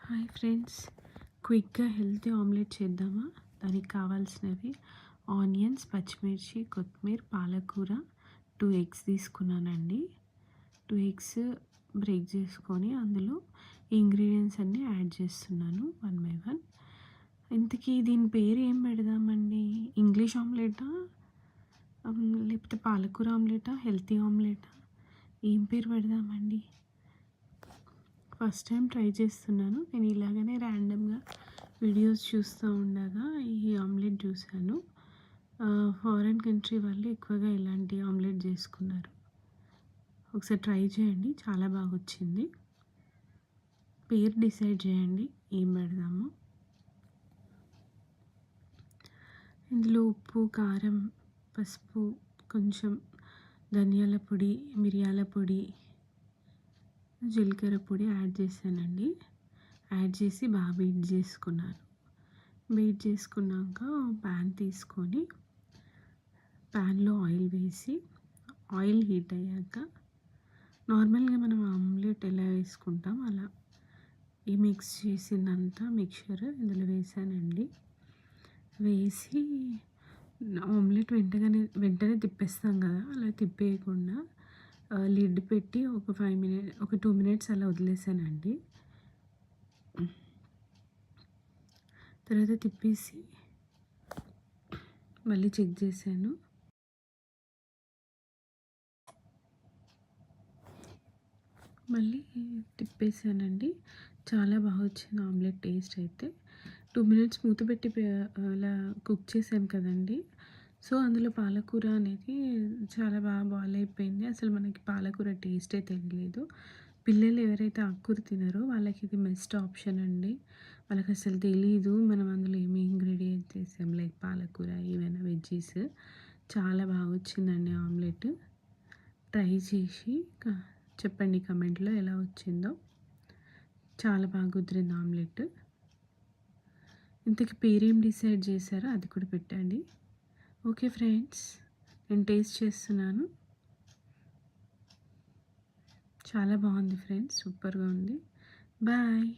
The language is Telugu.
హాయ్ ఫ్రెండ్స్, క్విక్గా హెల్తీ ఆమ్లెట్ చేద్దామా? దానికి కావాల్సినవి ఆనియన్స్, పచ్చిమిర్చి, కొత్తిమీర, పాలకూర, 2 ఎగ్స్ తీసుకున్నానండి. 2 ఎగ్స్ బ్రేక్ చేసుకొని అందులో ఇంగ్రీడియంట్స్ అన్నీ యాడ్ చేస్తున్నాను వన్ బై వన్. ఇంతకీ దీని పేరు ఏం పెడదామండి? ఇంగ్లీష్ ఆమ్లెటా, లేకపోతే పాలకూర ఆమ్లెటా, హెల్తీ ఆమ్లెటా? ఏం పేరు పెడదామండి? ఫస్ట్ టైం ట్రై చేస్తున్నాను. నేను ఇలాగనే ర్యాండమ్గా వీడియోస్ చూస్తూ ఉండగా ఈ ఆమ్లెట్ చూశాను. ఫారెన్ కంట్రీ వాళ్ళు ఎక్కువగా ఇలాంటి ఆమ్లెట్ చేసుకున్నారు. ఒకసారి ట్రై చేయండి, చాలా బాగా వచ్చింది. పేరు డిసైడ్ చేయండి ఏం పెడదాము. ఇందులో ఉప్పు, కారం, పసుపు, కొంచెం ధనియాల పొడి, మిరియాల పొడి, జీలకర్ర పొడి యాడ్ చేశానండి. యాడ్ చేసి బాగా బీట్ చేసుకున్నాను. బీట్ చేసుకున్నాక ప్యాన్ తీసుకొని ప్యాన్లో ఆయిల్ వేసి, ఆయిల్ హీట్ అయ్యాక నార్మల్గా మనం ఆమ్లెట్ ఎలా వేసుకుంటాం అలా ఈ మిక్స్ చేసిందంతా మిక్చర్ ఇందులో వేసానండి. వేసి ఆమ్లెట్ వెంటనే తిప్పేస్తాం కదా, అలా తిప్పేయకుండా లిడ్ పెట్టి ఒక 2 మినిట్స్ అలా వదిలేసానండి. తర్వాత తిప్పేసి మళ్ళీ చెక్ చేశాను. మళ్ళీ తిప్పేసానండి. చాలా బాగా వచ్చింది ఆమ్లెట్ టేస్ట్ అయితే. 2 మినిట్స్ మూత పెట్టి అలా కుక్ చేసాం కదండి. సో అందులో పాలకూర అనేది చాలా బాగా బాయిల్ అయిపోయింది. అసలు మనకి పాలకూర టేస్టే తెలియలేదు. పిల్లలు ఎవరైతే ఆకుకూర తినారో వాళ్ళకి ఇది బెస్ట్ ఆప్షన్ అండి. వాళ్ళకి అసలు తెలీదు మనం అందులో ఏమి ఇంగ్రీడియంట్స్ వేసాం, లైక్ పాలకూర, ఏమైనా వెజ్జీస్. చాలా బాగా వచ్చిందండి ఆమ్లెట్. ట్రై చేసి చెప్పండి కమెంట్లో ఎలా వచ్చిందో. చాలా బాగా కుదిరింది ఆమ్లెట్. ఇంతకీ పేరేం డిసైడ్ చేశారో అది కూడా పెట్టండి. ఓకే ఫ్రెండ్స్, నేను టేస్ట్ చేస్తున్నాను. చాలా బాగుంది ఫ్రెండ్స్, సూపర్గా ఉంది. బాయ్.